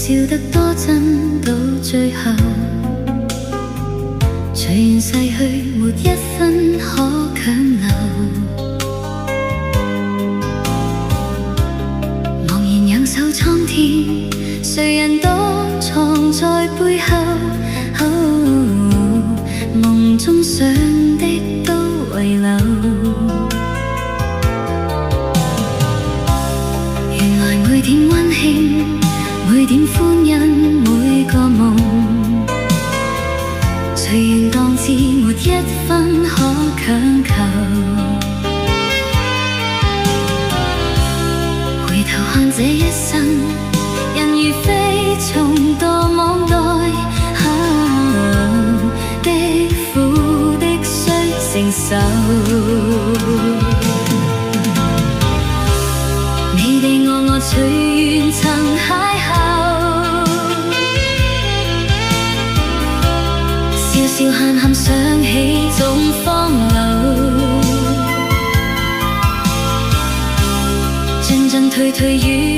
笑得多真，到最後隨緣逝去，沒一分可強留。茫然仰首蒼天，誰人都藏在背後。夢中想的都遺留。原來每點溫馨，每點歡欣，每個夢隨緣當至，沒一分可強求。回頭看這一生，人如飛蟲墮網內，的苦的需承受。你哋我隨緣曾邂逅，笑笑喊喊想起總荒謬，進進退退與